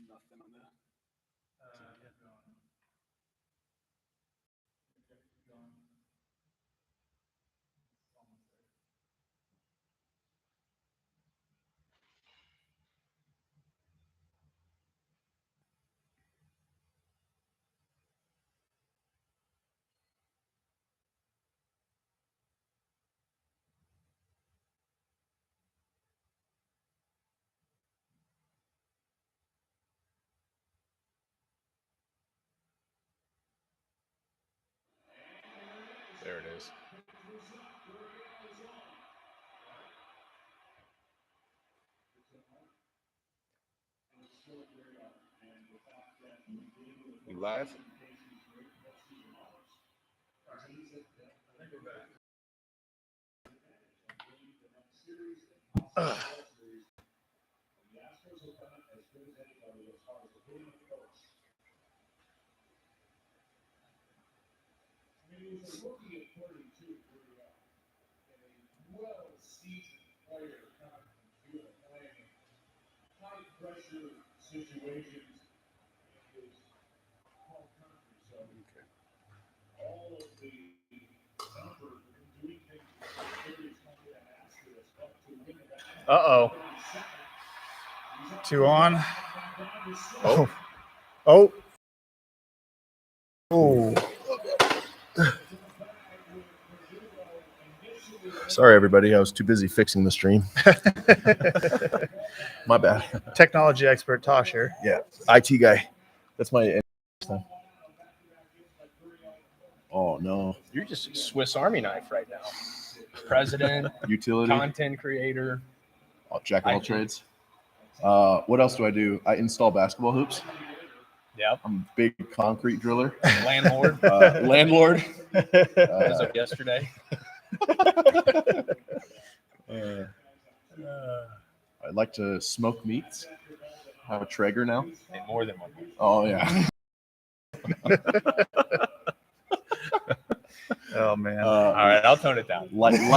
Nothing on that. There it is. You live? Uh-oh. 2 on. Oh. Oh. Oh. Sorry, everybody. I was too busy fixing the stream. My bad. Technology expert Tosh here. Yeah, IT guy. That's my. Oh no, You're just a Swiss Army knife right now. President, utility, content creator, jack of all trades. What else do? I install basketball hoops. Yep. I'm a big concrete driller. Landlord. Landlord. As of yesterday. I like to smoke meats. I have a Traeger now. And more than one. Oh yeah. Oh man. All right, I'll tone it down. What else?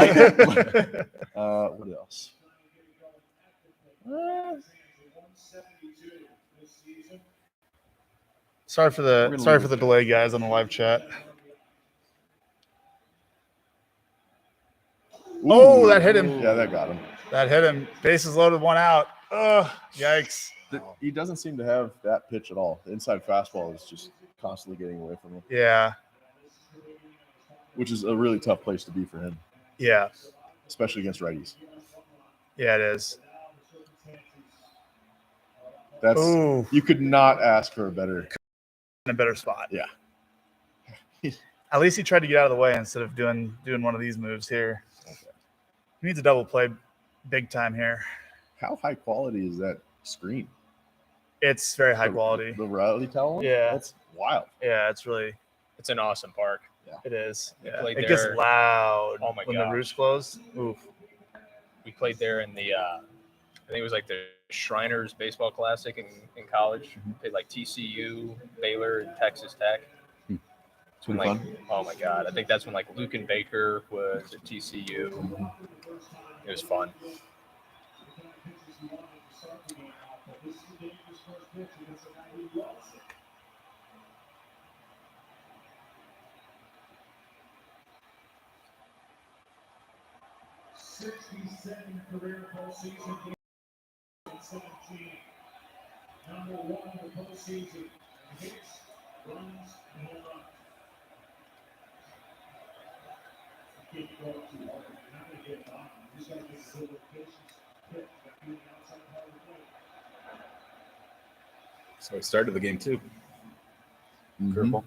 Sorry for the delay, guys, on the live chat. Ooh. Oh, that hit him. Yeah, that got him. That hit him. Bases loaded, 1 out. Ugh, yikes. He doesn't seem to have that pitch at all. The inside fastball is just constantly getting away from him. Yeah. Which is a really tough place to be for him. Yeah. Especially against righties. Yeah, it is. That's Ooh. You could not ask for a better spot. Yeah. At least he tried to get out of the way instead of doing one of these moves here. Okay. He needs a double play big time here. How high quality is that screen? It's very high quality. The reality tower? Yeah. That's wild. Yeah, it's an awesome park. Yeah. It is. Yeah. Played It there. gets loud Oh my when gosh. the roof's closed. Oof. We played there in the I think it was like the Shriners Baseball Classic in college. Mm-hmm. Played like TCU, Baylor, and Texas Tech. It's pretty like, fun. Oh my God. I think that's when like Luke and Baker was at TCU. Mm-hmm. It was fun. Career postseason game 17. Number 1 in the postseason. Hits, runs, and home runs. Keep going too hard. You're not going to get on. You just got to get a little patience. Hit. Be the outside part of the plate. So he started the game too. Mm-hmm.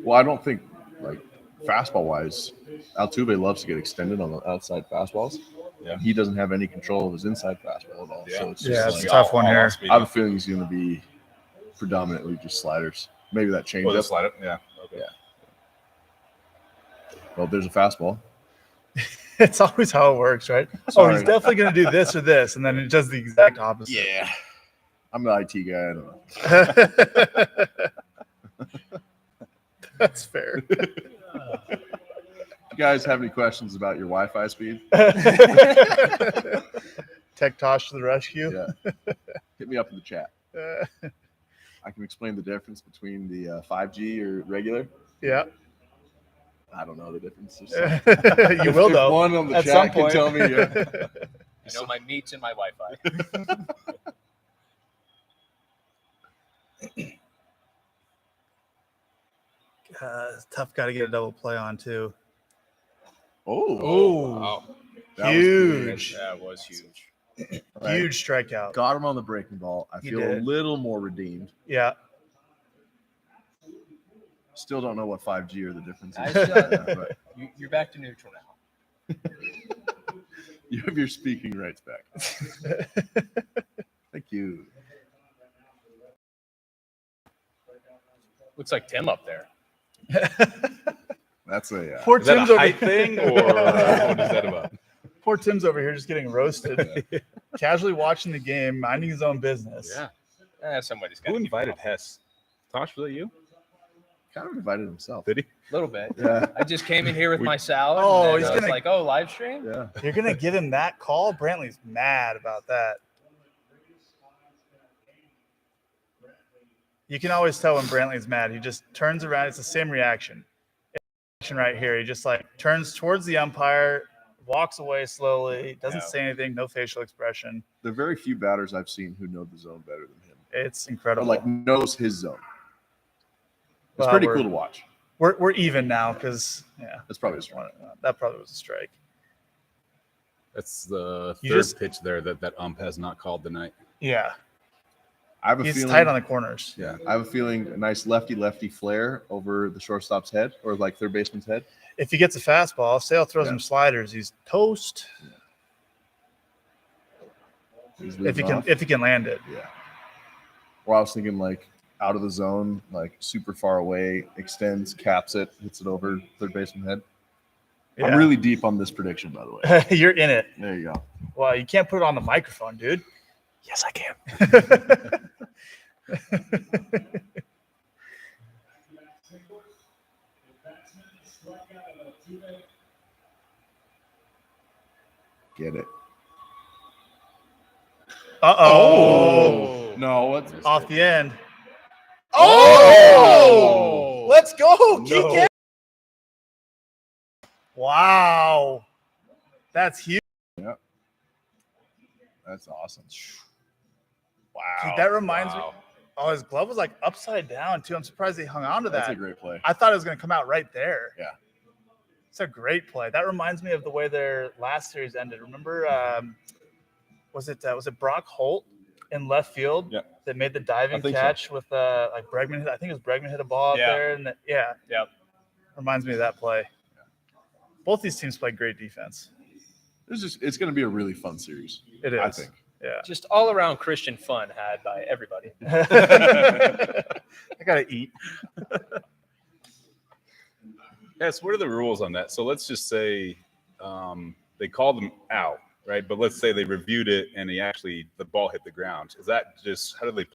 Well, I don't think fastball wise, Altuve loves to get extended on the outside fastballs. Yeah. He doesn't have any control of his inside fastball at all. Yeah. So it's Yeah, just it's a tough one here. I have a feeling he's going to be predominantly just sliders. Maybe that changes. Oh, that's slide it. Yeah. Okay. Yeah. Well, there's a fastball. It's always how it works, right? Sorry. Oh, he's definitely going to do this or this, and then it does the exact opposite. Yeah. I'm the IT guy. I don't know. That's fair. You guys have any questions about your Wi-Fi speed? Tech Tosh to the rescue. Yeah. Hit me up in the chat. I can explain the difference between the 5G or regular. Yeah. I don't know the difference. You will, if though. one on the At chat some can point. tell me. Yeah. I know my meats and my Wi-Fi. Tough guy to get a double play on, too. Oh, Wow. that was big. Huge. That was huge. Right. Huge strikeout. Got him on the breaking ball. I He feel a did. little more redeemed. Yeah. Still don't know what 5G or the difference I is. still- But You're back to neutral now. you have your speaking rights back. Thank you. Looks like Tim up there. That's a Poor Is that Tim's a over height thing or what is that about? Poor Tim's over here just getting roasted. Casually watching the game, minding his own business. Yeah. Somebody's got Who to invited Hess? Tosh, was that you? kind of invited himself. Did he? A little bit. Yeah. I just came in here with my salad. Oh, and he's I was gonna- like, oh, live stream? Yeah. You're going to give him that call? Brantley's mad about that. You can always tell when Brantley's mad. He just turns around. It's the same reaction. Right here. He just like turns towards the umpire, walks away slowly, doesn't Yeah. say anything, no facial expression. There are very few batters I've seen who know the zone better than him. It's Or incredible. like knows his zone. It's Well, pretty we're- cool to watch. We're even now because That's probably a strike. that probably was a strike. That's the You third just- pitch there that ump has not called tonight. Yeah, I have a he's feeling. tight on the corners. Yeah, I have a feeling a nice lefty flare over the shortstop's head or like third baseman's head. If he gets a fastball, Sale throws Yeah. him sliders. He's toast. He's If he leading can, off. if he can land it. Yeah. Or I was thinking like out of the zone, like super far away, extends, caps it, hits it over third baseman head. Yeah. I'm really deep on this prediction, by the way. You're in it. There you go. Well, you can't put it on the microphone, dude. Yes, I can. Get it. Uh-oh. No, what's Off the end. Oh! Let's go. No. Kick it. Wow. That's huge. That's awesome. Wow. Dude, that reminds me. Wow. Oh, his glove was like upside down, too. I'm surprised he hung on to That's that. a great play. I thought it was going to come out right there. Yeah. It's a great play. That reminds me of the way their last series ended. Remember, was it Brock Holt in left field Yeah. that made the diving I think so. catch with like Bregman? I think it was Bregman hit a ball Yeah. out there, and yeah, Yep. reminds me of that play. Both these teams play great defense. It's going to be a really fun series. It is. I think. Yeah. Just all around Christian fun had by everybody. I gotta eat. Yes, what are the rules on that? So let's just say they called him out, right? But let's say they reviewed it and the ball hit the ground. Is that just how do they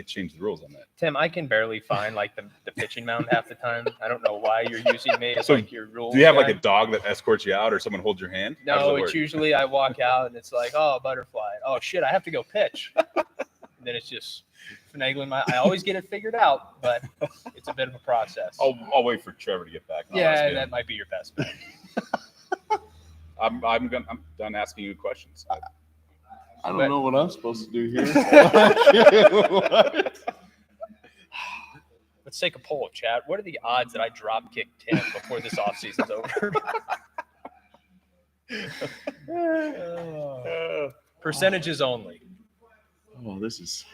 change the rules on that? Tim, I can barely find like the pitching mound half the time. I don't know why you're using me as So, like your rule. Do you have guy. like a dog that escorts you out or someone holds your hand? How does No, it it's work? usually I walk out and it's like, oh, butterfly. Oh shit, I have to go pitch. And then it's just finagling I always get it figured out, but it's a bit of a process. I'll wait for Trevor to get back. and I'll ask yeah, him. that might be your best bet. I'm done asking you questions. I don't But- know what I'm supposed to do here. Let's take a poll, chat. What are the odds that I drop kick Tim before this offseason's over? Percentages only. Oh, this is.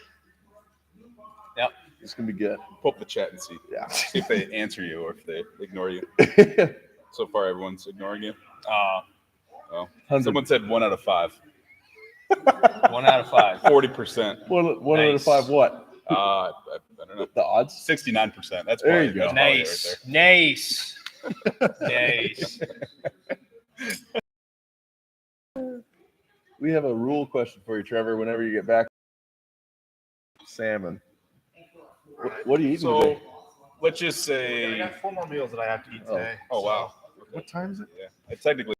Yep. It's gonna be good. Pull up the chat and see. Yeah. See if they answer you or if they ignore you. So far, everyone's ignoring you. Oh, 100. someone said 1 out of 5. 1 out of 5. 40%. One out of Nice. 5. What? I don't know. The odds? 69%. That's There probably you go. that's probably Nice. Nice. Nice. We have a rule question for you, Trevor. Whenever you get back, salmon. What are you eating So today? let's just I say. got 4 more meals that I have to eat today. Oh wow. What time is it? Yeah, I technically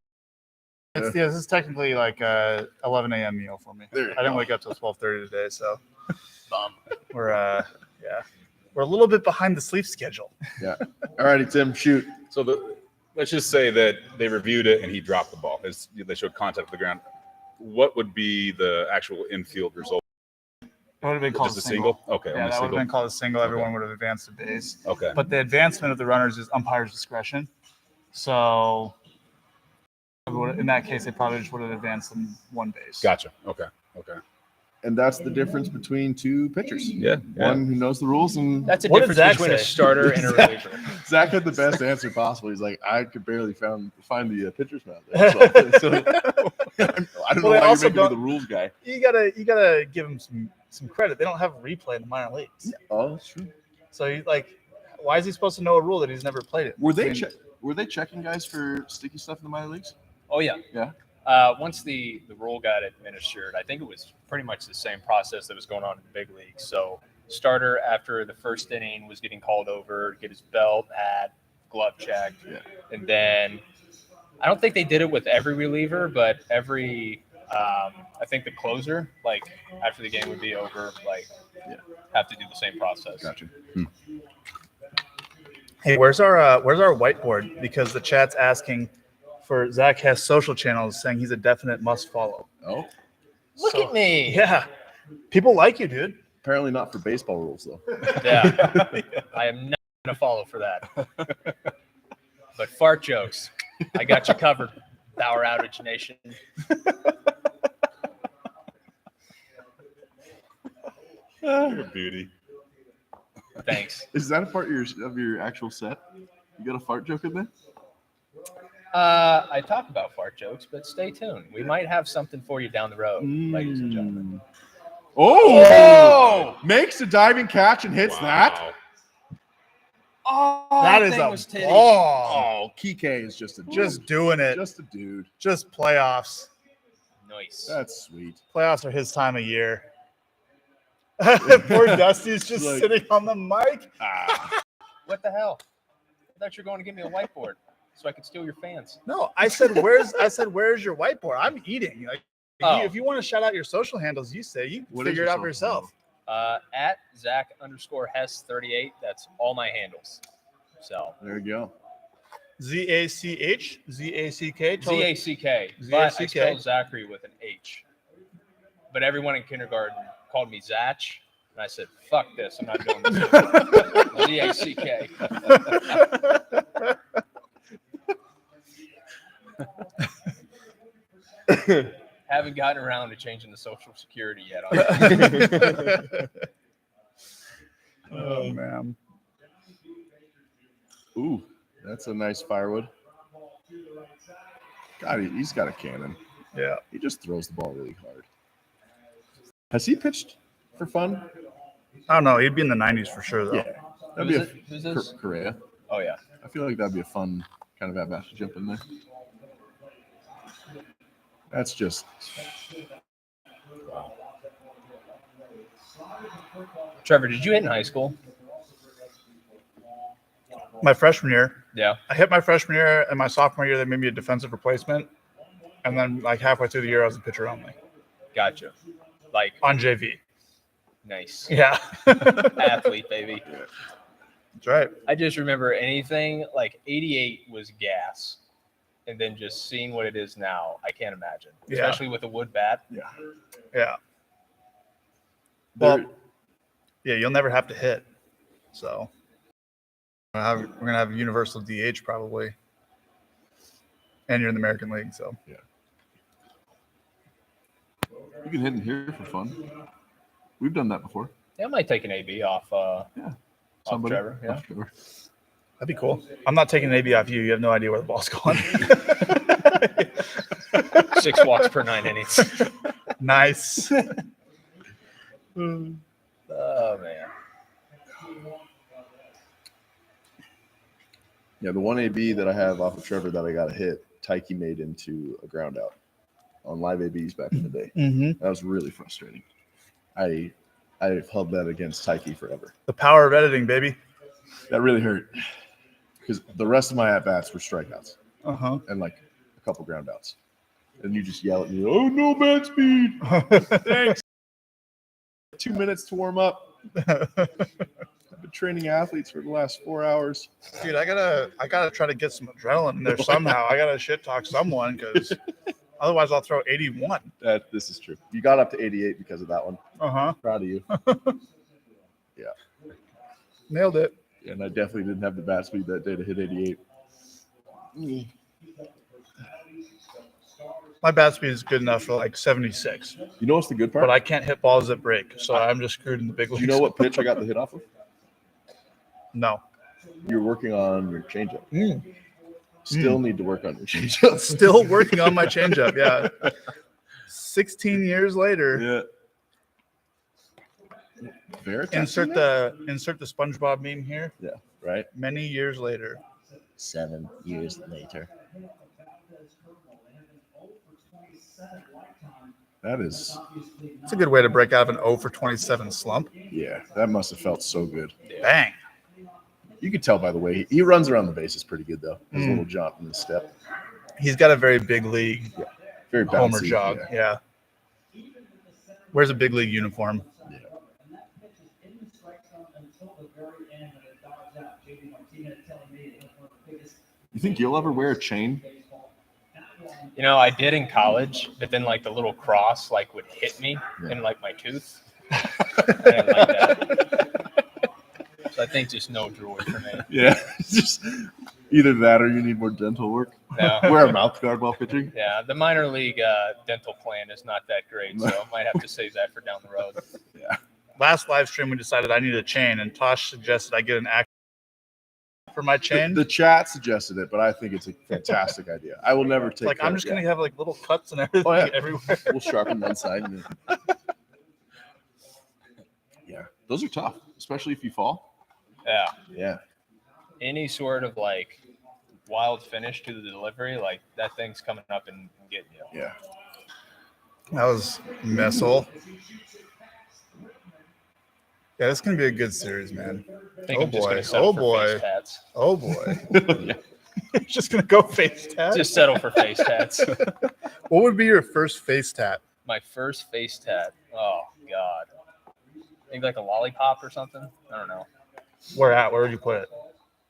This is technically like a 11 a.m. meal for me. There you I didn't go. wake up till 12:30 today, so Bum. we're we're a little bit behind the sleep schedule. Yeah. All righty, Tim, shoot. So let's just say that they reviewed it and he dropped the ball. They showed contact with the ground. What would be the actual infield result? It would have been called Just a single? Okay, Yeah, only that would have single. been called a single. Everyone Okay. would have advanced to base. Okay. But the advancement of the runners is umpire's discretion. So in that case, they probably just would have advanced them one base. Gotcha. Okay. And that's the difference between two pitchers. Yeah. One who knows the rules, and That's a What did difference Zach between a say? starter and a reliever. Zach had the best answer possible. He's like, I could barely find the pitcher's mound there. So, I don't know Well, they why also you're making me don't- the rules guy. You gotta give them some credit. They don't have replay in the minor leagues. Oh, that's true. So why is he supposed to know a rule that he's never played it? Were I they mean, were they checking guys for sticky stuff in the minor leagues? Oh yeah. Yeah. Once the rule got administered, I think it was pretty much the same process that was going on in the big leagues. So starter after the first inning was getting called over to get his belt, hat, glove checked, and then I don't think they did it with every reliever, but every I think the closer, like after the game would be over, have to do the same process. Gotcha. Hey, where's our whiteboard? Because the chat's asking for Zach Hess social channels, saying he's a definite must follow. Oh, Look at me. Yeah, people like you, dude. apparently not for baseball rules though. Yeah. I am not going to follow for that. But fart jokes, I got you covered, Power Outage Nation. You're a beauty. Thanks. Is that a part of your actual set? You got a fart joke in there? I talk about fart jokes, but stay tuned. We might have something for you down the road, ladies and gentlemen. Oh! Makes a diving catch and hits that. Wow. Oh, That is thing a was titty. ball. Oh, Kike is just a Just doing it. just a dude. Just playoffs. Nice. That's sweet. Playoffs are his time of year. Poor Dusty's just Like- sitting on the mic. Ah. What the hell? I thought you were going to give me a whiteboard so I could steal your fans. No, I said, where's your whiteboard? I'm eating. Like, Oh. if you want to shout out your social handles, you say you What is figure it your out for social yourself. At Zach_Hess38. That's all my handles. So There you go. ZACH, ZACK. ZACK. But I ZACK. spelled Zachary with an H. But everyone in kindergarten called me Zach. And I said, fuck this. I'm not doing this. ZACK. Haven't gotten around to changing the social security yet. Oh man. Ooh, that's a nice firewood. God, he's got a cannon. Yeah. He just throws the ball really hard. Has he pitched for fun? I don't know. He'd be in the 90s for sure, though. Yeah. That'd be Who's this? Correa. Oh, yeah. I feel like that'd be a fun kind of at-bat to jump in there. That's just Trevor, did you hit in high school? My freshman year, Yeah. I hit my freshman year, and my sophomore year, they made me a defensive replacement. And then, like, halfway through the year, I was a pitcher only Gotcha. Like, on JV. nice. Yeah. Athlete, baby. That's right. I just remember anything like 88 was gas. And then just seeing what it is now, I can't imagine. Yeah. Especially with a wood bat. Yeah. there- Well, yeah, you'll never have to hit. So we're gonna have universal DH probably, and you're in the American League. So you can hit in here for fun. We've done that before. Yeah, I might take an AB off Somebody. Trevor. Yeah. Off Trevor. that'd be cool. I'm not taking an AB off you. You have no idea where the ball's going. 6 walks per 9 innings. Nice. Oh, man. Yeah, the one AB that I have off of Trevor that I got a hit, Tyke made into a ground out on live ABs back in the day. Mm-hmm. That was really frustrating. I've held that against Tyke forever. The power of editing, baby. That really hurt because the rest of my at bats were strikeouts Uh huh. and like a couple ground outs. And you just yell at me, "Oh, no man speed." Thanks. 2 minutes to warm up. I've been training athletes for the last 4 hours. Dude, I gotta try to get some adrenaline in there somehow. I gotta shit talk someone because otherwise I'll throw 81. This is true. You got up to 88 because of that one. Uh-huh. Proud of you. Nailed it. And I definitely didn't have the bat speed that day to hit 88. My bat speed is good enough for like 76, You know what's the good part? but I can't hit balls that break, so I'm just screwed in the big Do leagues. you know what pitch I got the hit off of? No. You're working on your changeup. Mm. Still need to work on your changeup. Still working on my changeup. Yeah. 16 years later. Yeah. Veritas Insert in there? the SpongeBob meme here. Yeah, right. Many years later. 7 years later. That is, It's a good way to break out of an 0 for 27 slump. yeah, that must have felt so good. Bang. You could tell by the way he runs around the bases pretty good though. His little jump and his step. He's got a very big league Very homer bouncy. jog. Yeah. Wears a big league uniform. You think you'll ever wear a chain? You know, I did in college, but then like the little cross like would hit me in like my tooth. I didn't like that. So I think just no jewelry for me. Yeah. Just either that or you need more dental work. No. Wear a mouth guard while pitching. Yeah, the minor league dental plan is not that great, so I might have to save that for down the road. Yeah. Last live stream, we decided I need a chain, and Tosh suggested I get an act for my chain. The chat suggested it, but I think it's a fantastic idea. I will never take Like I'm just gonna have like little cuts and everything Oh, yeah. everywhere. We'll sharpen one side. And yeah, those are tough, especially if you fall. Yeah, Yeah. any sort of like wild finish to the delivery, like that thing's coming up and getting you. Yeah. That was missile. Yeah, this is gonna be a good series, man. I think Oh, I'm just boy. gonna settle Oh, for boy. face tats. Oh boy, Yeah. you're just gonna go face tat. Just settle for face tats. What would be your first face tat? My first face tat. Oh God. Maybe like a lollipop or something. I don't know. Where at? Where would you put it?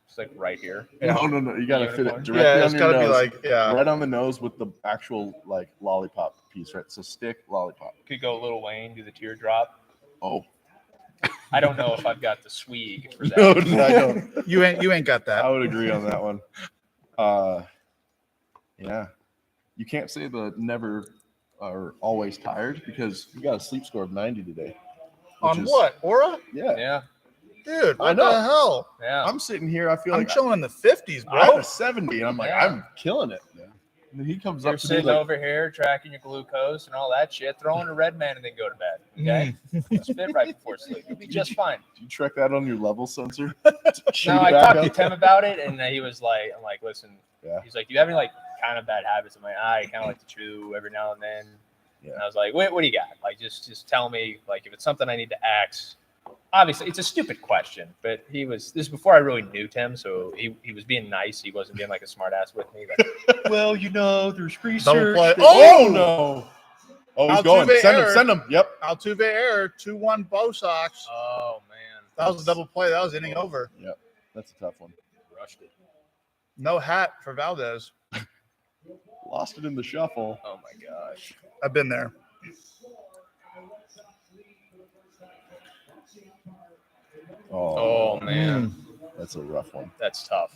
It's like right here. No. You got to fit it Unicorn? directly Yeah, on it's your gotta nose. be like Right on the nose with the actual like lollipop piece, right? So stick lollipop. Could go Lil Wayne, do the teardrop. Oh. I don't know if I've got the swag for that. No, I don't. You ain't got that. I would agree on that one. Yeah. You can't say the never or always tired because you got a sleep score of 90 today. which On is- what? Aura? Yeah. Yeah, Dude, what I know. the hell? yeah. I'm sitting here. I feel I'm like chilling in the 50s, I'm bro. a 70, and I'm like, Yeah. I'm killing it. And then he comes You're up to me sitting like, over here tracking your glucose and all that shit. Throw in a red man and then go to bed. Okay, Mm. spit right before sleep. You'll be just fine. "Do you track that on your level sensor?" Shoot No, it I back talked to up. Tim about it, and he was like, "I'm like, listen." Yeah. He's like, "Do you have any like kind of bad habits?" I'm like, "I kind of like to chew every now and then." Yeah. And I was like, "Wait, what do you got? Like, just tell me. Like, if it's something I need to ask." Obviously, it's a stupid question, but this is before I really knew Tim, so he was being nice. He wasn't being like a smart ass with me. Like, well, you know, there's Double research. play. that- Oh! No! Oh, he's Altuve going. Send him. error. Send him. Yep. Altuve error, 2-1 Bo Sox. Oh man, That was a double play. That was inning over. Yep. That's a tough one. rushed it. No hat for Valdez. Lost it in the shuffle. Oh my gosh. I've been there. Oh man, That's a rough one. that's tough.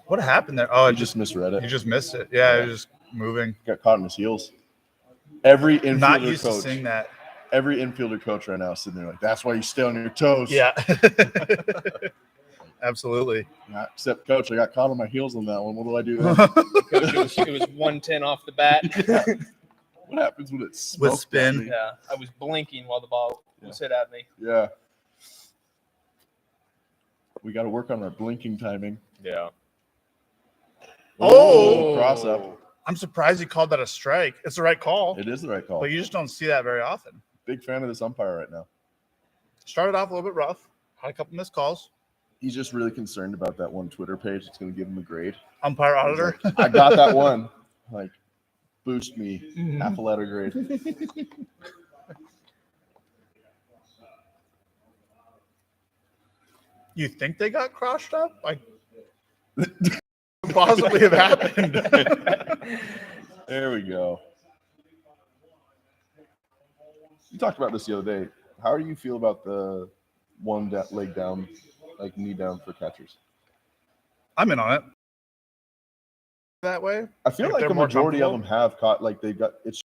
What happened there? Oh, I it just just misread it. you just missed it. Yeah, it was just moving. Got caught in his heels. Every infielder Not used coach, to seeing that. every infielder coach right now is sitting there like, "That's why you stay on your toes." Yeah. Absolutely. Not, except, coach, I got caught on my heels on that one. What do I do then? Coach, it was 110 off the bat. What happens when it smokes spin? at me? Yeah, I was blinking while the ball was hit at me. Yeah. We got to work on our blinking timing. Yeah. Oh! Cross up. I'm surprised he called that a strike. It's the right call, It is the right call. but you just don't see that very often. Big fan of this umpire right now. Started off a little bit rough, had a couple missed calls. He's just really concerned about that one Twitter page that's going to give him a grade. Umpire He's auditor. like, I got that one. Like, boost me Mhm. half a letter grade. You think they got crushed up? Like, could possibly have happened. There we go. You talked about this the other day. How do you feel about the one leg down, like knee down for catchers? I'm in on it. That way. I feel If like they're a more majority of comfortable. them have caught, like they've got it's.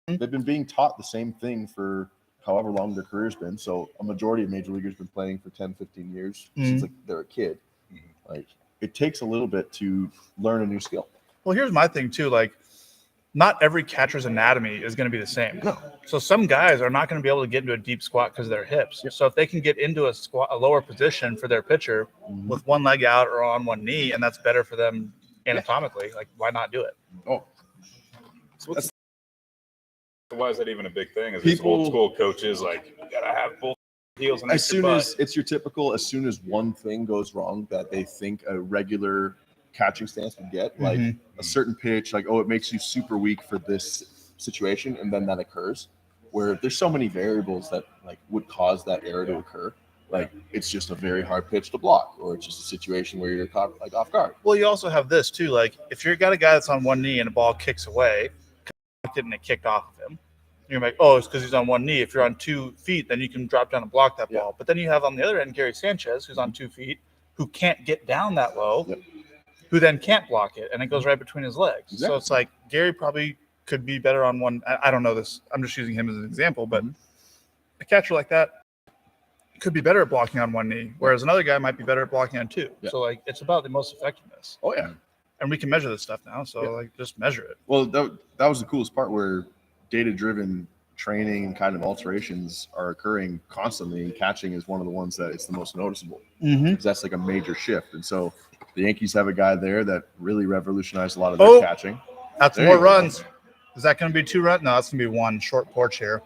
Mhm. They've been being taught the same thing for however long their career's been. So a majority of major leaguers been playing for 10, 15 years since Mhm. like they're a kid. Like it takes a little bit to learn a new skill. Well, here's my thing too. Like, not every catcher's anatomy is going to be the same. No. So some guys are not going to be able to get into a deep squat because of their hips. Yep. So if they can get into a lower position for their pitcher with one leg out or on one knee, and that's better for them anatomically, like why not do it? Oh, So why is that even a big thing? Is these People- old school coaches like you gotta have both heels and as soon as it's your typical, as soon as one thing goes wrong that they think a regular catching stance would get, like Mhm. a certain pitch, like, oh, it makes you super weak for this situation, and then that occurs. Where there's so many variables that like would cause that error to occur. Like it's just a very hard pitch to block, or it's just a situation where you're caught like off guard. Well, you also have this too. Like if you've got a guy that's on one knee and a ball kicks away, and it kicked off of him, you're like, oh, it's because he's on one knee. If you're on 2 feet, then you can drop down and block that Yeah. ball. But then you have on the other end Gary Sanchez, who's on 2 feet, who can't get down that low, Yep. who then can't block it, and it goes right between his legs. So Exactly. it's like Gary probably could be better on one. I don't know this. I'm just using him as an example, but a catcher like that could be better at blocking on one knee, whereas another guy might be better at blocking on 2. Yeah. So like it's about the most effectiveness, Oh yeah. and we can measure this stuff now. So Yeah. like just measure it. Well, that was the coolest part where data-driven training and kind of alterations are occurring constantly, and catching is one of the ones that it's the most noticeable Mm-hmm. because that's like a major shift. And so the Yankees have a guy there that really revolutionized a lot of their catching. That's There more you go. runs. Is that going to be 2 runs? No, that's going to be 1 short porch here.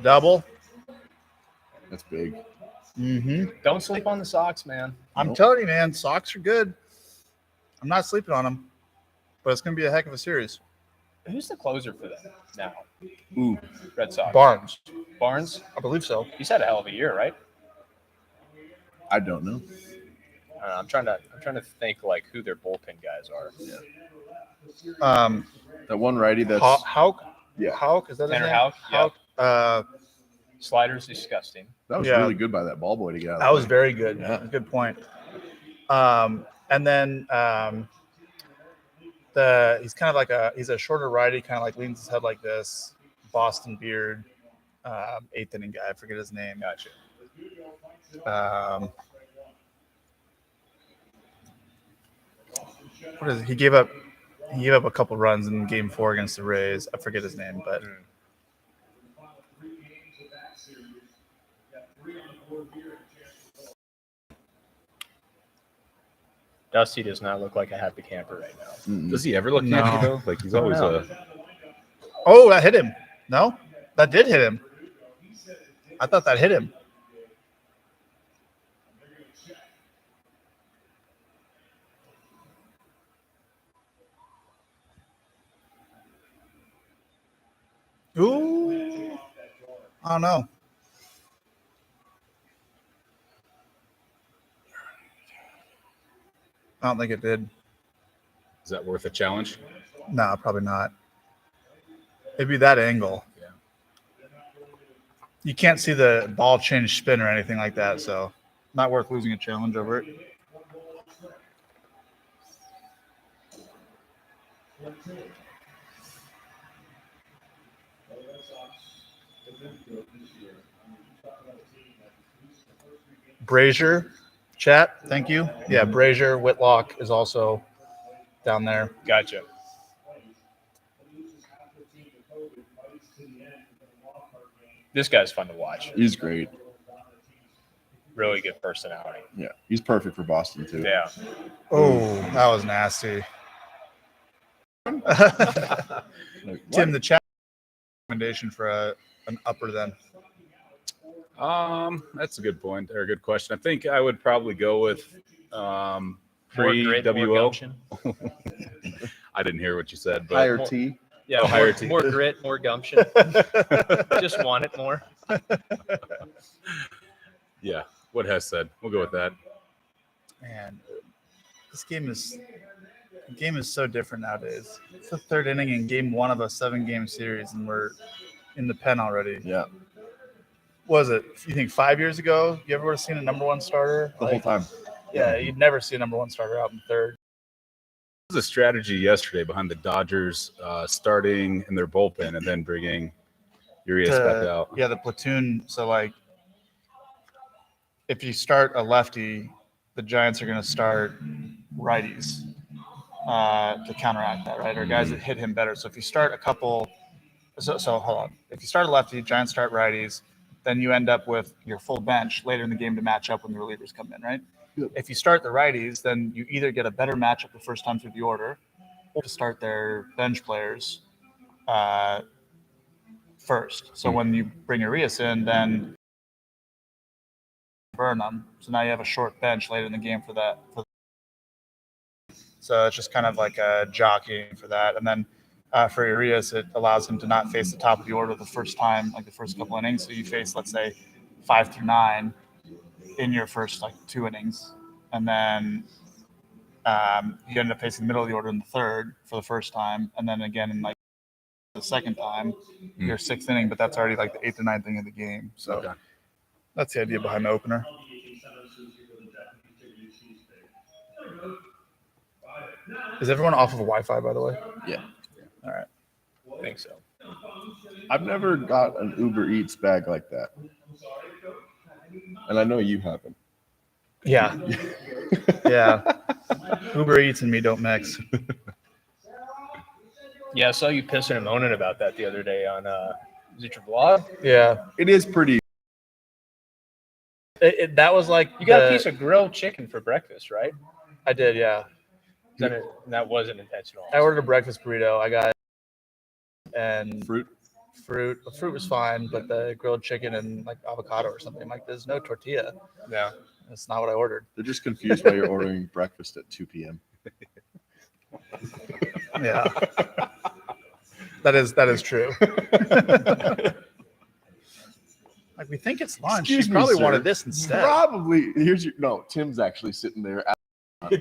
Double. That's big. Mm-hmm. Don't sleep on the Sox, man. I'm Nope. telling you, man, Sox are good. I'm not sleeping on them, but it's going to be a heck of a series. Who's the closer for them now? Ooh, Red Sox. Barnes, Barnes. I believe so. He's had a hell of a year, right? I don't know. I'm trying to think like who their bullpen guys are. That one righty that's Hauk? Yeah. Hauk, is that his Tanner name? Houck, yeah. Slider's disgusting. that was Yeah. really good by that ball boy to get out. That was very good. Yeah. Good point. And then he's kind of like he's a shorter righty, kind of like leans his head like this. Boston beard, 8th inning guy. I forget his name. Gotcha. What is it? He gave up a couple runs in game 4 against the Rays. I forget his name, but Dusty does not look like a happy camper right now. Mm-mm. Does he ever look No. happy though? Like he's always No. oh, that hit him. No, that did hit him. I thought that hit him. Ooh, I don't know. I don't think it did. is that worth a challenge? No, probably not. It'd be that angle. Yeah. You can't see the ball change spin or anything like that, so not worth losing a challenge over it. Brazier, chat, thank you. Yeah, Brazier, Whitlock is also down there. Gotcha. This guy's fun to watch. He's great. Really good personality. Yeah, he's perfect for Boston too. Yeah. Oh, that was nasty. Like, Tim, the chat recommendation for an upper then. That's a good point or a good question. I think I would probably go with More pre grit, more WO. gumption. I didn't hear what you said, but Higher More- T. Yeah, Oh, more, higher T. more grit, more gumption. Just want it more. yeah, what Hess said. We'll go with that. Man, this game is so different nowadays. It's the third inning in game 1 of a 7-game series, and we're in the pen already. Yeah, Was it? You think 5 years ago, you ever would have seen a number 1 starter? the whole time. Yeah, you'd never see a number 1 starter out in third. There was a strategy yesterday behind the Dodgers starting in their bullpen and then bringing Urias back out. Yeah, the platoon. So, like, if you start a lefty, the Giants are going to start righties to counteract that, right? Or guys that hit him better. So if you start a couple, so hold on. If you start a lefty, Giants start righties, then you end up with your full bench later in the game to match up when the relievers come in, right? Yep. If you start the righties, then you either get a better matchup the first time through the order, or to start their bench players first. So when you bring Urias in, then burn them. So now you have a short bench later in the game for that. So it's just kind of like a jockeying for that. And then for Urias, it allows him to not face the top of the order the first time, like the first couple innings. So you face, let's say, 5 through 9 in your first like 2 innings, and then you end up facing the middle of the order in the third for the first time, and then again in like the second time, your 6th inning. But that's already like the 8th or 9th inning of the game. So Okay. that's the idea behind the opener. Is everyone off of Wi-Fi, by the way? Yeah. All right. I think so. I've never got an Uber Eats bag like that, and I know you haven't. Yeah. Yeah. Uber Eats and me don't mix. Yeah, I saw you pissing and moaning about that the other day on is it your vlog? Yeah. It is pretty. That was like You got a piece of grilled chicken for breakfast, right? I did, yeah. That wasn't intentional. I ordered a breakfast burrito. I got and Fruit. fruit. The fruit was fine, but the grilled chicken and like avocado or something. I'm like, there's no tortilla. Yeah. That's not what I ordered. They're just confused why you're ordering breakfast at 2 p.m. Yeah. That is true. Like, we think it's lunch. Excuse She me, probably sir. wanted this instead. Probably. Tim's actually sitting there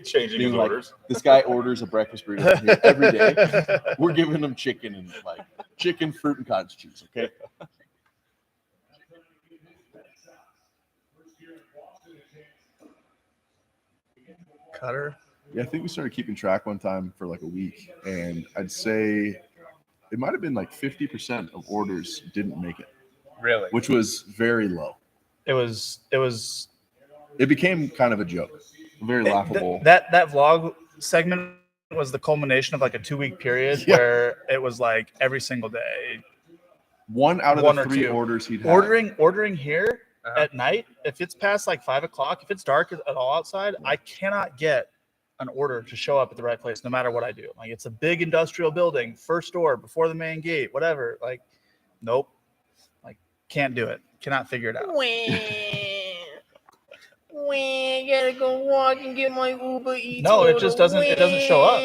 Changing being his like, orders. this guy orders a breakfast burrito from here every day. We're giving him chicken and like chicken, fruit, and cottage cheese. Okay. Cutter. Yeah, I think we started keeping track one time for like a week, and I'd say it might have been like 50% of orders didn't make it, Really? which was very low. It was It became kind of a joke, very laughable. That vlog segment was the culmination of like a 2-week period Yeah. where it was like every single day. One out of One the or 3 two. orders he'd had. Ordering here at night, if it's past like 5 o'clock, if it's dark at all outside, I cannot get an order to show up at the right place no matter what I do. Like, it's a big industrial building, first door before the main gate, whatever. Like, nope. Like, can't do it. Cannot figure it out. I gotta go walk and get my Uber Eats. No, it order. just doesn't show up.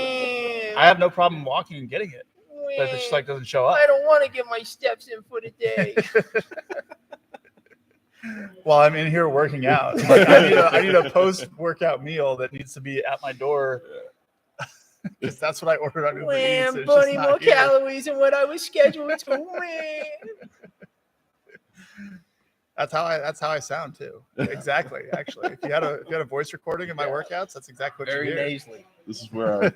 I have no problem walking and getting it, but it just like doesn't show up. I don't want to get my steps in for the day. Well, I'm in here working out. Like, I need a post-workout meal that needs to be at my door because that's what I ordered on Uber Eats. Man, It's just burning not more here. calories than what I was scheduled to. Man. That's how I sound too. Exactly. Actually, if you had a voice recording of my workouts, that's exactly what Very you hear. nasally. This is where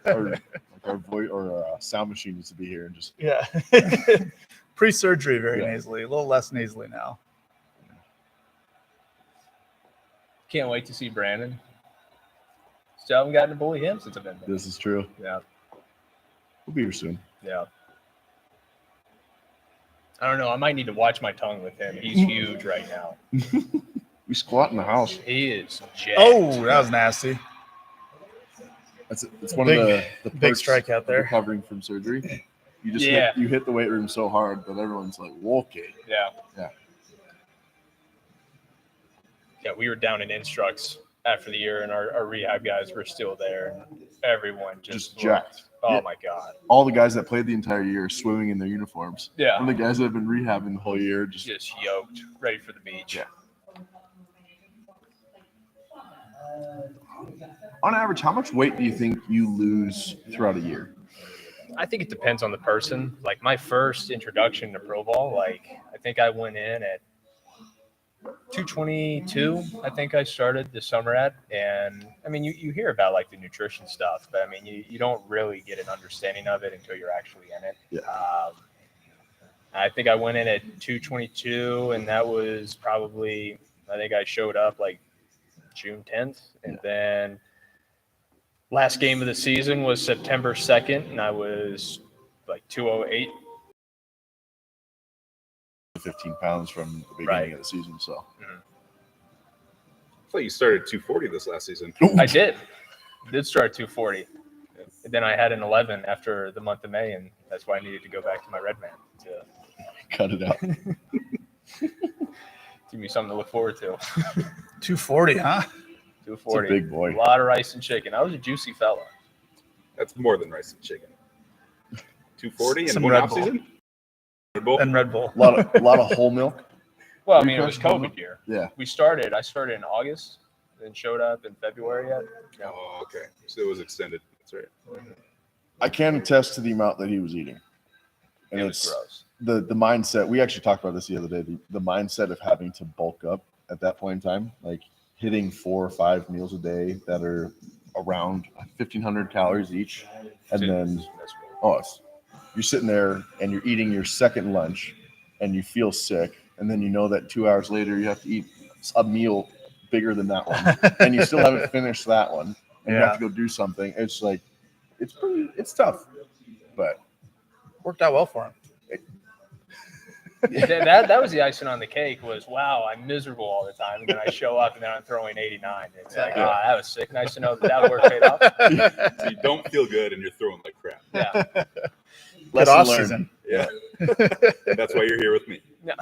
our voice or our sound machine needs to be here and just Yeah. Pre-surgery, very Yeah. nasally. A little less nasally now. Can't wait to see Brandon. Still haven't gotten to bully him since I've been there. This is true. Yeah. We'll be here soon. Yeah. I don't know. I might need to watch my tongue with him. He's huge right now. We squat in the house. He is jacked. Oh, that was nasty. It's one Big- of the big perks strike out of there. recovering from surgery. You just Yeah. hit the weight room so hard that everyone's like, "Whoa, okay." Yeah. Yeah. Yeah, we were down in instructs after the year, and our rehab guys were still there, and everyone just jacked. looked, oh Yeah. my God. All the guys that played the entire year swimming in their uniforms. Yeah. And the guys that have been rehabbing the whole year just Yoked, ready for the beach. Yeah. On average, how much weight do you think you lose throughout a year? I think it depends on the person. Like my first introduction to pro ball, like I think I went in at 222. I think I started this summer at, and I mean, you hear about like the nutrition stuff, but I mean, you don't really get an understanding of it until you're actually in it. Yeah. I think I went in at 222, and that was probably, I think I showed up like June 10th, and then last game of the season was September 2nd, and I was like 208. 15 pounds from the beginning of the season. So I thought you started 240 this last season. I did start at 240. And then I had an 11 after the month of May, and that's why I needed to go back to my red man to cut it out. give me something to look forward to. 240, huh? 240. It's a big boy. A lot of rice and chicken. I was a juicy fella. That's more than rice and chicken. 240 Some in one Red off Bull. season? Red Bull? And Red Bull. A lot of whole milk. Well, I Were mean, you it was crushing COVID year. Yeah. I started in August, then showed up in February yet. No. Oh, okay. So it was extended. That's right. I can attest to the amount that he was eating. And It was it's gross. the mindset. We actually talked about this the other day. The mindset of having to bulk up at that point in time, like hitting 4 or 5 meals a day that are around 1,500 calories each. And Dude, then, that's cool. you're sitting there and you're eating your second lunch and you feel sick. And then you know that 2 hours later you have to eat a meal bigger than that one. And you still haven't finished that one. And you have to go do something. It's like, it's tough. But Worked out well for him. that was the icing on the cake was, wow, I'm miserable all the time. And then I show up and then I'm throwing 89. It's like, that was sick. Nice to know that work paid off. So you don't feel good and you're throwing like crap. Yeah. Good lesson off learned. season. Yeah. That's why you're here with me. Yeah.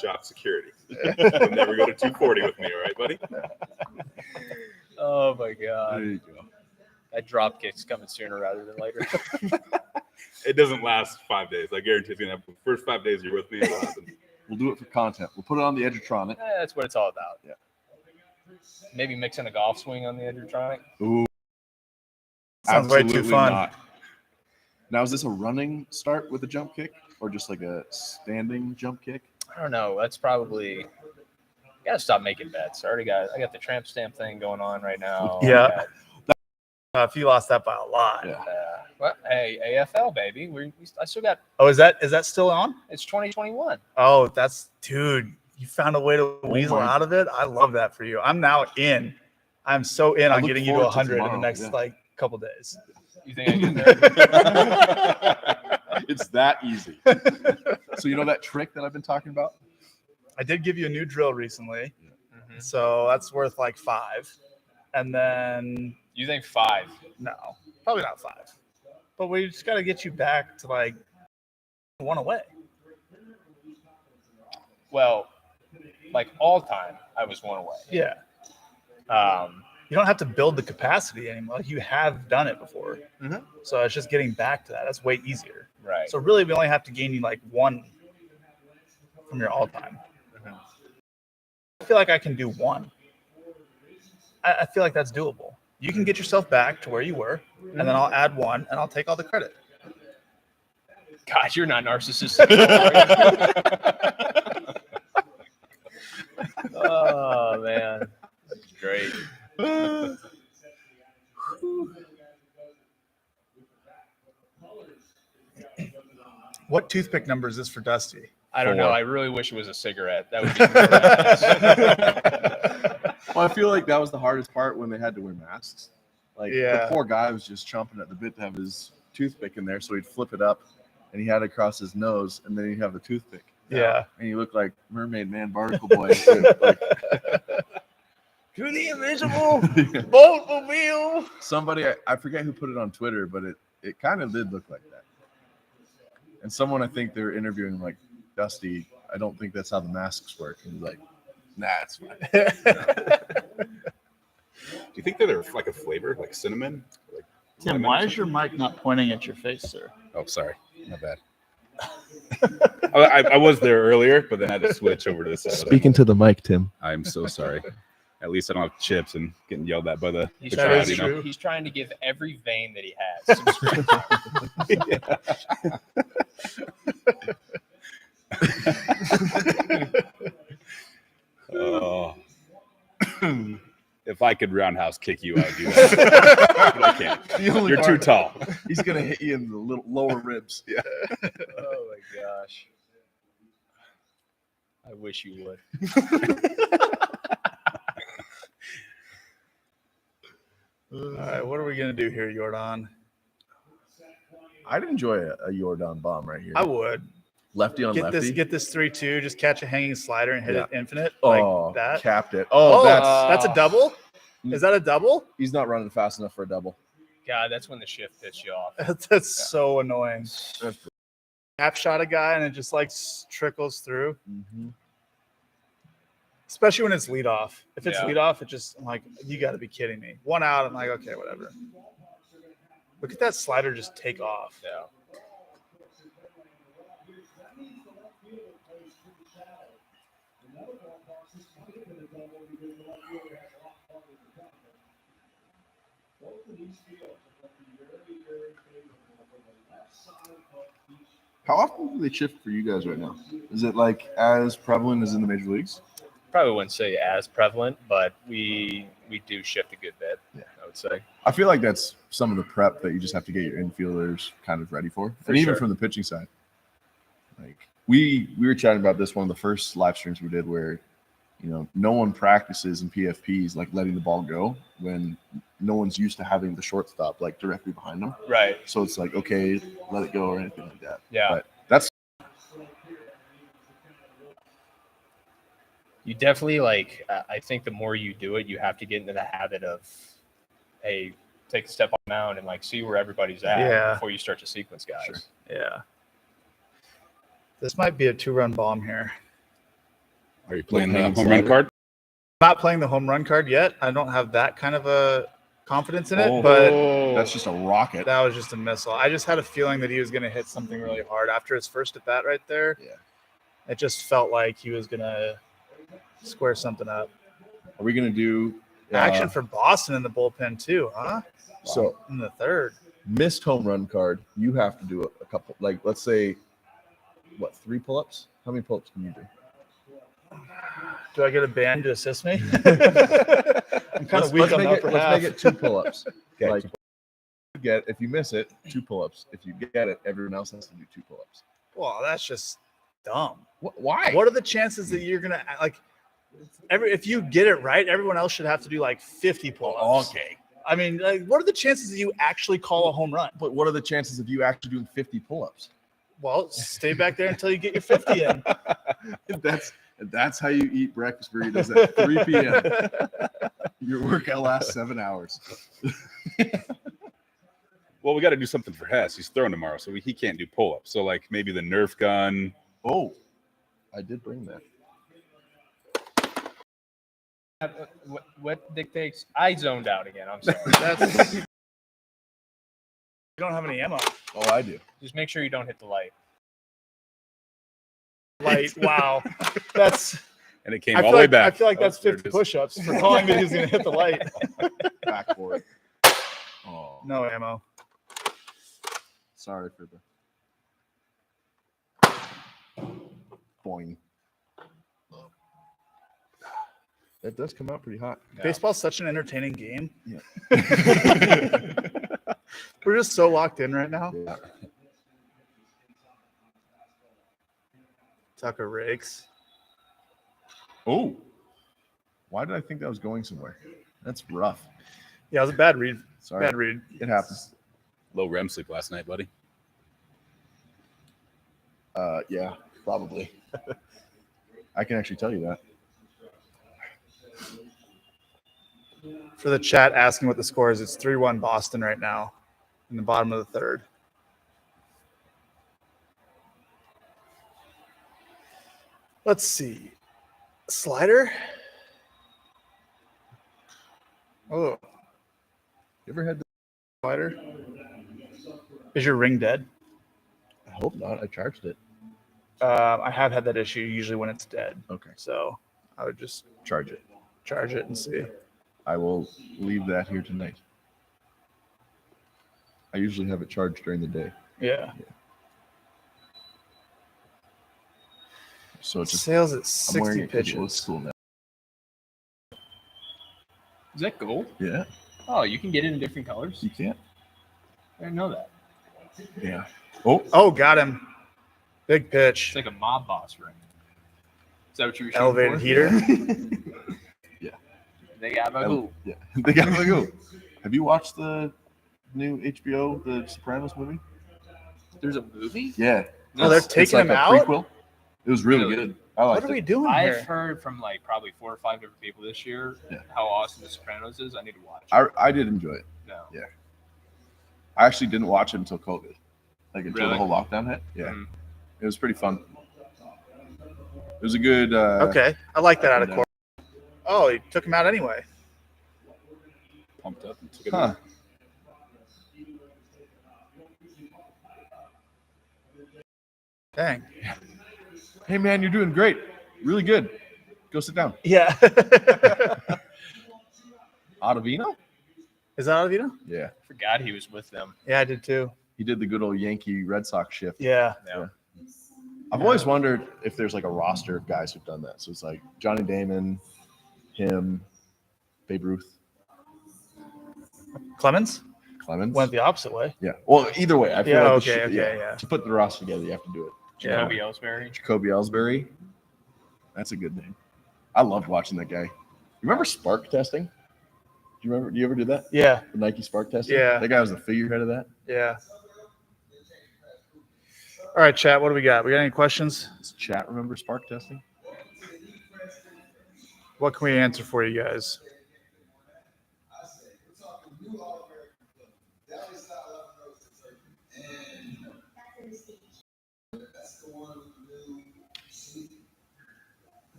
Job security. You'll never go to 240 with me, all right, buddy? Oh, my There God. you go. That drop kick's coming sooner rather than later. It doesn't last 5 days. I guarantee it's going to happen. The first 5 days you're with me, it'll happen. We'll do it for content. We'll put it on the Edgertronic. That's what it's all about. Yeah. Maybe mixing a golf swing on the Edgertronic. Ooh. Sounds way too Absolutely fun. not. Now, is this a running start with a jump kick or just like a standing jump kick? I don't know. That's probably. Gotta stop making bets. I got the tramp stamp thing going on right now. Yeah. If you lost that by a lot. Yeah. Well, hey, AFL baby. I still got. Oh, is that still on? It's 2021. Oh, dude. You found a way to weasel my- out of it. I love that for you. I'm now in. I'm so in I on look getting you to forward to 100 in the tomorrow, next yeah. couple days. You think I get there? It's that easy. So you know that trick that I've been talking about? I did give you a new drill recently, Mhm. so that's worth like 5. And then You think 5? no, probably not 5. But we just got to get you back to like 1 away. Well, like all time, I was 1 away. Yeah. You don't have to build the capacity anymore. Like you have done it before. Mhm. So it's just getting back to that. That's way easier. Right. So really, we only have to gain you like 1 from your all-time. Mhm. I feel like I can do 1. I feel like that's doable. You can get yourself back to where you were, and then I'll add 1, and I'll take all the credit. God, you're not narcissistic. Oh man, that's great. What toothpick number is this for Dusty? I don't know. 4. I really wish it was a cigarette. That would be Well, I feel like that was the hardest part when they had to wear masks. Like Yeah. the poor guy was just chomping at the bit to have his toothpick in there, so he'd flip it up, and he had it across his nose, and then he'd have the toothpick. Yeah. And he looked like Mermaid Man, Barnacle Boy. Like, To the invisible boatmobile. somebody, I forget who put it on Twitter, but it kind of did look like that. And someone, I think they were interviewing him, like, Dusty, I don't think that's how the masks work. And he's like, That's fine. Do you think that they're like a flavor, like cinnamon? Like Tim, lemon or why is something? your mic not pointing at your face, sir? Oh, sorry. My bad. I was there earlier, but then I had to switch over to this side. Speaking to the mic, Tim. I'm so sorry. At least I don't have chips and getting yelled at by the He's That trying, is crowd, you know? true. he's trying to give every vein that he has some screen time. Oh. If I could roundhouse kick you, I'd do that. But I can't. The only You're too part- tall. He's gonna hit you in the little lower ribs. Yeah. Oh my gosh. I wish you would. All right, what are we gonna do here, Jordan? I'd enjoy a Jordan bomb right here. I would Lefty on get lefty. this 3-2. Just catch a hanging slider and hit Yeah. it infinite oh, like that. capped it. Oh, Oh, that's a double. Is that a double? he's not running fast enough for a double. God, that's when the shift pissed you off. That's so annoying. That's Half shot a guy and it just like trickles through. mm-hmm. Especially when it's lead off. If it's Yeah. lead off, it just I'm like, you got to be kidding me. One out, I'm like, okay, whatever. Look at that slider just take off. Yeah. How often do they shift for you guys right now? Is it like as prevalent as in the major leagues? Probably wouldn't say as prevalent, but we do shift a good bit. Yeah. I would say. I feel like that's some of the prep that you just have to get your infielders kind of ready for, For and even sure. from the pitching side. Like we were chatting about this one of the first live streams we did, where no one practices in PFPs like letting the ball go when no one's used to having the shortstop like directly behind them. Right. So it's like, okay, let it go or anything like that. Yeah. But that's You definitely I think the more you do it, you have to get into the habit of, hey, take a step on the mound and see where everybody's at Yeah. before you start to sequence guys. Sure. Yeah. This might be a 2-run bomb here. Are you playing the Hanging home run slider. card? Not playing the home run card yet. I don't have that kind of a confidence in it, but that's just a rocket. that was just a missile. I just had a feeling that he was going to hit something really hard after his first at bat right there. Yeah. It just felt like he was going to square something up. Are we gonna do Action for Boston in the bullpen too, huh? so In the third. missed home run card? You have to do a couple. Like let's say, 3 pull-ups? How many pull-ups can you do? Do I get a band to assist me? I'm kind of weak on the upper half. Let's make it 2 pull-ups. Okay. Like if you miss it, 2 pull-ups. If you get it, everyone else has to do 2 pull-ups. Well, that's just dumb. Why? What are the chances that you're gonna if you get it right, everyone else should have to do 50 pull-ups. Okay. I mean, what are the chances that you actually call a home run? But what are the chances of you actually doing 50 pull-ups? Well, stay back there until you get your 50 in. That's how you eat breakfast burritos at 3 p.m. Your workout lasts 7 hours. Well, we got to do something for Hess. He's throwing tomorrow, so he can't do pull-ups. So maybe the Nerf gun. Oh, I did bring that. What dictates? I zoned out again. I'm sorry. That's you don't have any ammo. Oh, I do. Just make sure you don't hit the light. Light. Wow. That's And it came I all feel the way like back. I feel like Oh, that's there it 50 is. push-ups for calling that he's gonna hit the light. Back for it. Oh, No ammo. sorry for the boing. That does come out pretty hot. Yeah. Baseball's such an entertaining game. Yeah. We're just so locked in right now. Yeah. Tucker rakes. Oh, why did I think that was going somewhere? That's rough. Yeah, it was a bad read. Sorry. Bad read. It happens. Low REM sleep last night, buddy. Yeah, probably. I can actually tell you that. For the chat asking what the score is, it's 3-1 Boston right now in the bottom of the third. Let's see. Slider. Oh, You ever had the slider. Is your ring dead? I hope not. I charged it. I have had that issue usually when it's dead. Okay. So I would just Charge it. charge it and see. I will leave that here tonight. I usually have it charged during the day. Yeah. So it's just Sales at I'm wearing 60 it 'cause it looks pitches. cool now. Is that gold? Yeah, Oh, you can get it in different colors. you can't. I didn't know that. Yeah. Oh, Oh, got him. Big It's pitch. like a mob boss ring. Is that what you were shooting Elevated for? heater. They got my gold. yeah. They got to go. Have you watched the new HBO, The Sopranos movie? There's a movie? Yeah. Oh, they're It's taking like him a out? prequel. It was really Really? good. I What liked are we it. doing I've here? heard from like probably 4 or 5 different people this year Yeah. how awesome The Sopranos is. I need to watch it. I did enjoy it. No. Yeah. I actually didn't watch it until COVID, like until Really? the whole lockdown hit. Yeah, Mhm. it was pretty fun. It was a good. Okay. I like that out of and, court. Oh, he took him out anyway. Pumped up and took it. Huh. Dang. Hey man, you're doing great. Really good. Go sit down. Yeah. Ottavino? Is that Ottavino? Yeah, Forgot he was with them. Yeah, I did too. he did the good old Yankee Red Sox shift. Yeah. Yeah. I've always wondered if there's like a roster of guys who've done that. So it's like Johnny Damon, him, Babe Ruth, Clemens Clemens. went the opposite way. Yeah. Well, either way, I feel Yeah, like okay, yeah. to put the roster together, you have to do it. Yeah. Jacoby Ellsbury. Jacoby Ellsbury. That's a good name. I loved watching that guy. You remember spark testing? Do you remember? Do you ever do that? Yeah. The Nike spark testing? Yeah. That guy was the figurehead of that. Yeah. All right, chat. What do we got? We got any questions? Does chat remember spark testing? What can we answer for you guys?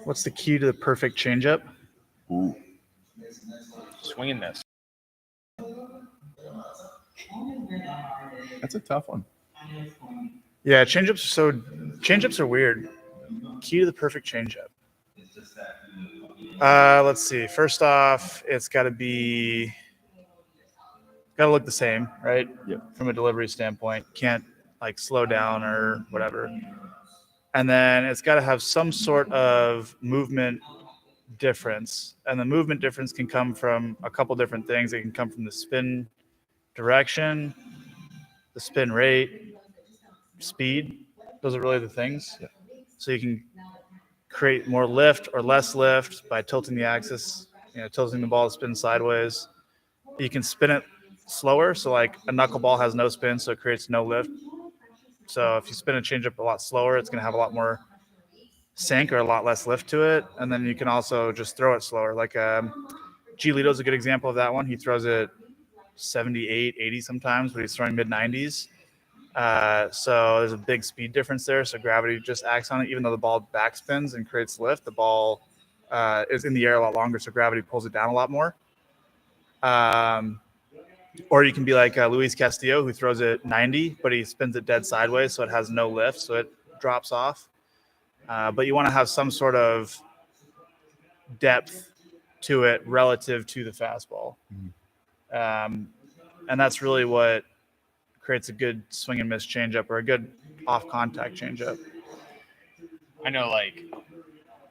What's the key to the perfect changeup? Ooh. Swinging this. That's a tough one. Yeah, changeups are weird. Key to the perfect changeup. Let's see. First off, it's got to look the same, right? Yep. From a delivery standpoint, can't like slow down or whatever. And then it's got to have some sort of movement difference. And the movement difference can come from a couple different things. It can come from the spin direction, the spin rate, speed. Those are really the things. Yeah. So you can create more lift or less lift by tilting the axis, tilting the ball to spin sideways. You can spin it slower. So like a knuckleball has no spin, so it creates no lift. So if you spin a changeup a lot slower, it's going to have a lot more sink or a lot less lift to it. And then you can also just throw it slower. Like Giolito's a good example of that one. He throws it 78, 80 sometimes, but he's throwing mid-90s. So there's a big speed difference there. So gravity just acts on it. Even though the ball backspins and creates lift, the ball is in the air a lot longer, so gravity pulls it down a lot more. Or you can be like Luis Castillo, who throws it 90, but he spins it dead sideways, so it has no lift, so it drops off. But you want to have some sort of depth to it relative to the fastball. And that's really what creates a good swing and miss changeup or a good off-contact changeup. I know, like,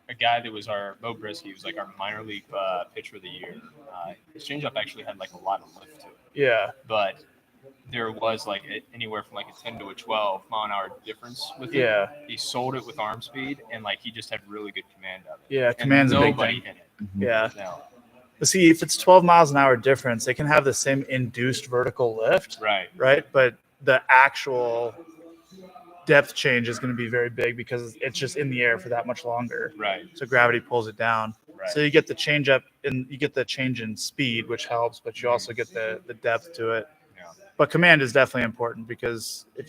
a guy that was Bo Brisky was like our minor league pitcher of the year. His changeup actually had like a lot of lift to it. Yeah. But there was like anywhere from like a 10 to a 12 mile an hour difference with it. Yeah. He sold it with arm speed, and like he just had really good command of it. Yeah, And command's a big nobody thing. hit it. Yeah. No. But see, if it's 12 miles an hour difference, they can have the same induced vertical lift, Right. But the actual depth change is going to be very big because it's just in the air for that much longer. Right. So gravity pulls it down. Right. So you get the change up and you get the change in speed, which helps, but you also get the depth to it. Yeah. But command is definitely important because if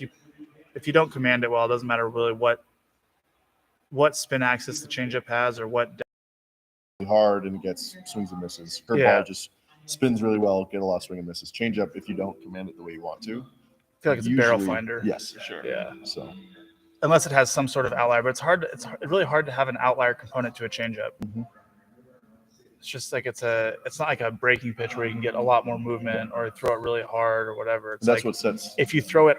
you don't command it well, it doesn't matter really what what spin axis the changeup has or what. Hard and gets swings and misses. Curveball Yeah. just spins really well, get a lot of swing and misses. Changeup, if you don't command it the way you want to, I feel like it's a barrel usually- finder. Yes, For sure. Yeah. So Unless it has some sort of outlier, but it's really hard to have an outlier component to a changeup. Mhm. It's just like it's not like a breaking pitch where you can get a lot more movement or throw it really hard or whatever. It's that's like what sets. if you throw it,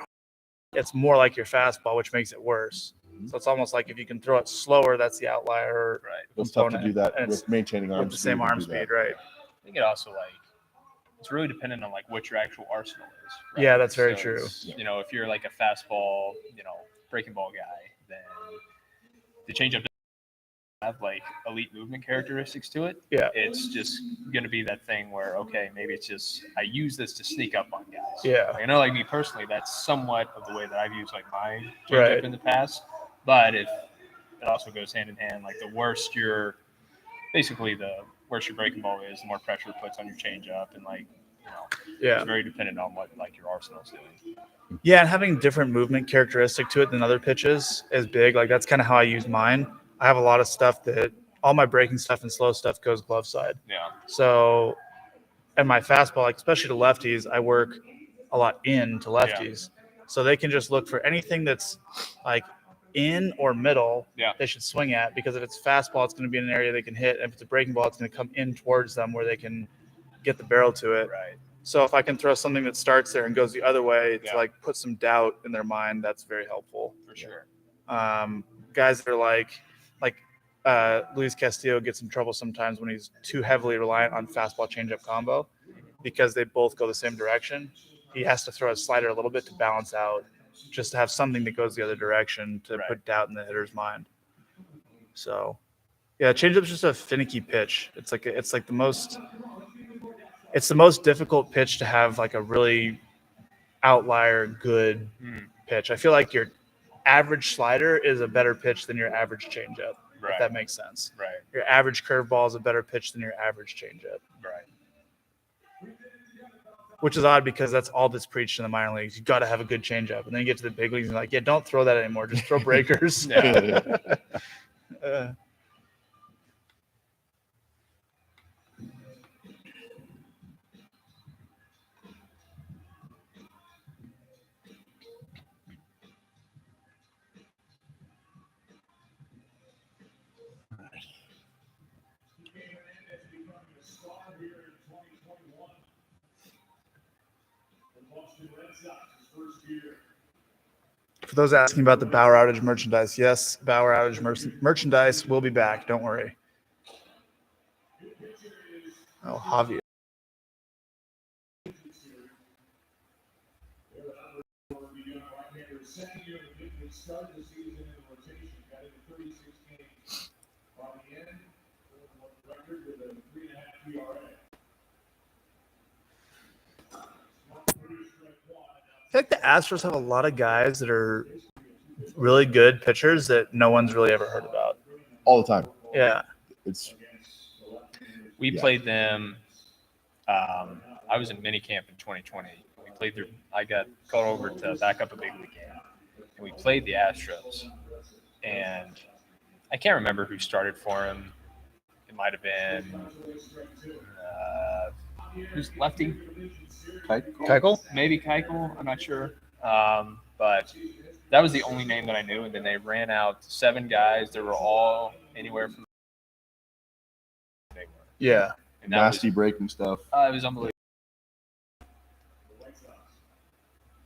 it's more like your fastball, which makes it worse. So it's almost like if you can throw it slower, that's the outlier. Right. It's tough to component, do that and it's with maintaining arm with the same arm and do that. speed, right? I think it also like it's really dependent on like what your actual arsenal is. Right? Yeah, that's very So true. it's, you know, if you're like a fastball, breaking ball guy, then the changeup doesn't have like elite movement characteristics to it. Yeah. It's just going to be that thing where, okay, maybe it's just I use this to sneak up on guys. Yeah. Like, I know, like me personally, that's somewhat of the way that I've used like my changeup Right. in the past. But if it also goes hand in hand, like the worse your breaking ball is, the more pressure it puts on your changeup, and like Yeah. it's very dependent on what like your arsenal's doing. Yeah, and having different movement characteristic to it than other pitches is big. Like that's kind of how I use mine. I have a lot of stuff that all my breaking stuff and slow stuff goes glove side. Yeah. So, and my fastball, like especially to lefties, I work a lot into lefties. So they can just look for anything that's like in or middle. Yeah. They should swing at, because if it's fastball, it's going to be in an area they can hit. And if it's a breaking ball, it's going to come in towards them where they can get the barrel to it. Right. So if I can throw something that starts there and goes the other way to Yeah. like put some doubt in their mind, that's very helpful. For sure. Guys that are like Luis Castillo gets in trouble sometimes when he's too heavily reliant on fastball changeup combo, because they both go the same direction. He has to throw a slider a little bit to balance out, just to have something that goes the other direction to Right. put doubt in the hitter's mind. So, yeah, changeup's just a finicky pitch. It's the most difficult pitch to have like a really outlier good pitch. I feel like your average slider is a better pitch than your average changeup. Right. If that makes sense. Right. Your average curveball is a better pitch than your average changeup, Right. which is odd because that's all that's preached in the minor leagues. You got to have a good changeup, and then you get to the big leagues and you're like, yeah, don't throw that anymore. Just throw breakers. Yeah. For those asking about the Bauer outage merchandise, yes, Bauer outage merchandise will be back. Don't worry. Oh, Javier. Second year of the big league, started the season in the rotation, got into 36 games. By the end, record with a 3.5 ERA. I feel like the Astros have a lot of guys that are really good pitchers that no one's really ever heard about. all the time. Yeah. It's We Yeah. played them. I was in minicamp in 2020. We played their. I got called over to back up a big league game, and we played the Astros. And I can't remember who started for him. It might have been who's lefty? Keuchel? Maybe Keuchel. I'm not sure. But that was the only name that I knew. And then they ran out 7 guys. They were all anywhere from. Yeah. And that nasty breaking stuff. it was unbelievable.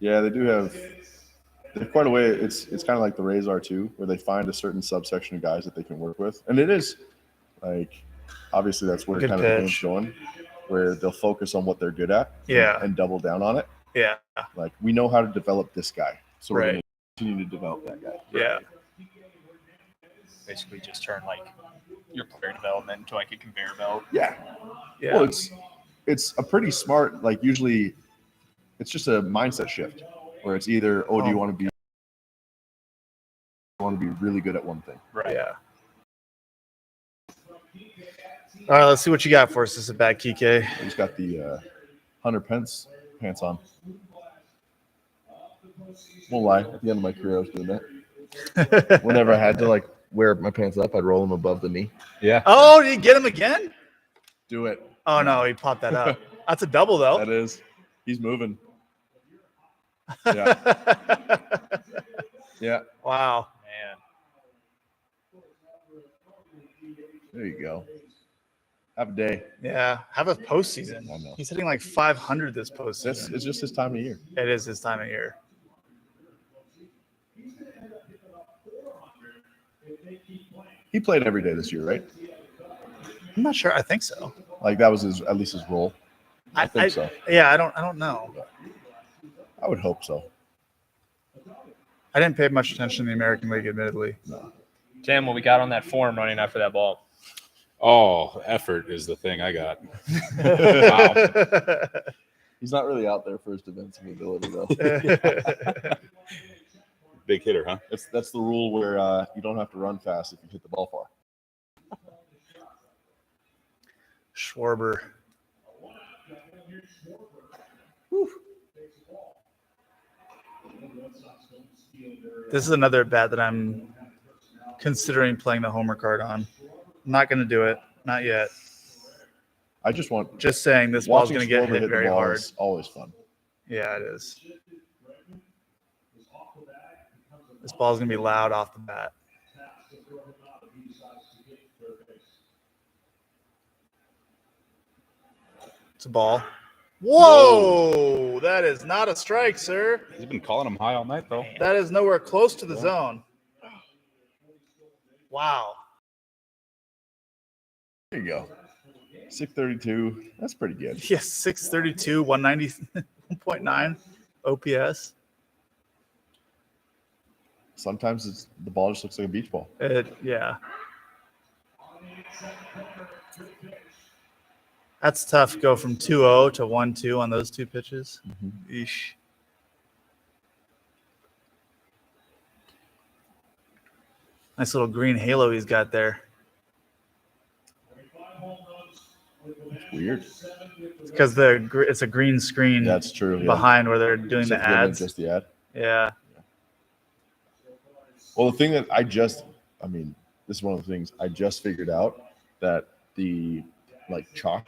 Yeah, they do have. They're quite a way. It's kind of like the Rays are too, where they find a certain subsection of guys that they can work with, and it is like obviously that's where Good kind of the game's pitch. going, where they'll focus on what they're good at, Yeah. and double down on it. Yeah. Like we know how to develop this guy, so we're Right. going to continue to develop that guy. Yeah. Basically, just turn like your player development into like a conveyor belt. Yeah. Yeah. Well, it's a pretty smart. Like usually, it's just a mindset shift where it's either do you want to be really good at one thing? Right. Yeah. All right, let's see what you got for us. This is a bad Kike. He's got the Hunter Pence pants on. Won't lie. At the end of my career, I was doing that. Whenever I had to like wear my pants up, I'd roll them above the knee. Yeah. Oh, did you get him again? Do it. Oh no, he popped that up. That's a double though. That is. He's moving. Yeah. Wow. Man. There you go. Have a day. Yeah. Have a postseason. I know. He's hitting like 500 this postseason. It's just his time of year. It is his time of year. He played every day this year, right? I'm not sure. I think so. Like that was at least his role. I think so. Yeah, I don't know. I would hope so. I didn't pay much attention to the American League, admittedly. Tim, what we got on that form running after that ball? Oh, effort is the thing I got. Wow. He's not really out there for his defensive ability, though. Big hitter, huh? That's the rule where you don't have to run fast if you hit the ball far. Schwarber. This is another bat that I'm considering playing the homer card on. I'm not going to do it. Not yet. I just want Just saying this ball's watching going to get Schwarber hit the very ball hard. is always fun. Yeah, it is. This ball's going to be loud off the bat. It's a ball. Whoa! That is not a strike, sir. He's been calling him high all night, though. That is nowhere close to the zone. Wow. There you go. 632. That's pretty good. Yes, 632, 190.9 OPS. Sometimes the ball just looks like a beach ball. Yeah. That's tough. Go from 2-0 to 1-2 on those two pitches. Eesh. Nice little green halo he's got there. It's weird. Because it's a green screen That's true. Yeah. behind where they're doing Except the for the image, ads. just the ad. Yeah. Well, the thing that this is one of the things I just figured out, that the chalk,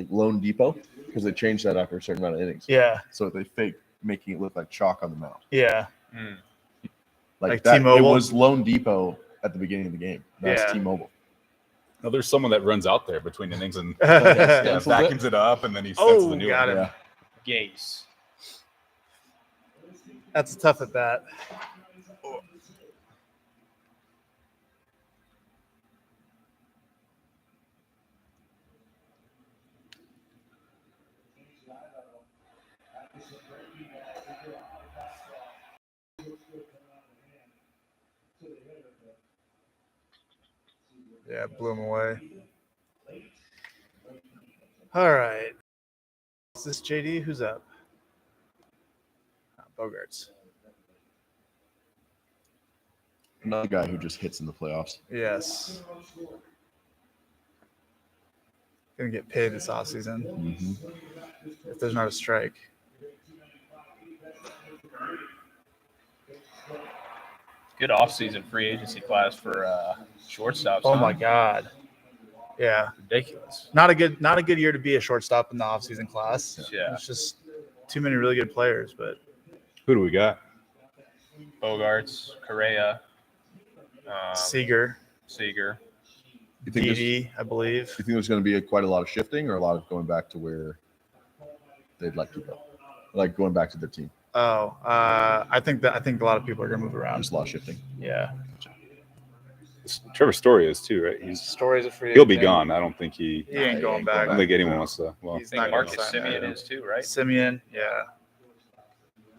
Lone Depot, because they changed that after a certain amount of innings. Yeah. So they fake making it look like chalk on the mound. Yeah. Like that, T-Mobile? It was Lone Depot at the beginning of the game. That's Yeah. T-Mobile. No, there's someone that runs out there between innings and Yeah. vacuums it up, and then he sends the new got one. it. Yeah. Gase. That's tough at bat. Yeah, blew him away. All right. Is this JD? Who's up? Bogarts. Another guy who just hits in the playoffs. Yes. Gonna get paid this offseason if there's not a strike. Good offseason free agency class for shortstops. Oh huh? my God. Yeah. Ridiculous. Not a good year to be a shortstop in the offseason class. Yeah. It's just too many really good players, but Who do we got? Bogarts, Correa, Seager, Seager. You think there's, Didi, I believe. you think there's going to be quite a lot of shifting, or a lot of going back to where they'd like to go, like going back to their team? Oh, I think a lot of people are gonna move around. Just a lot of shifting. Yeah. Trevor Story is too, right? He's Stories of free. he'll be agent. gone. I don't think he. He ain't going I back. don't think anyone wants to. Well, He's I think not Marcus gonna sign Simeon that. is too, right? Simeon, yeah.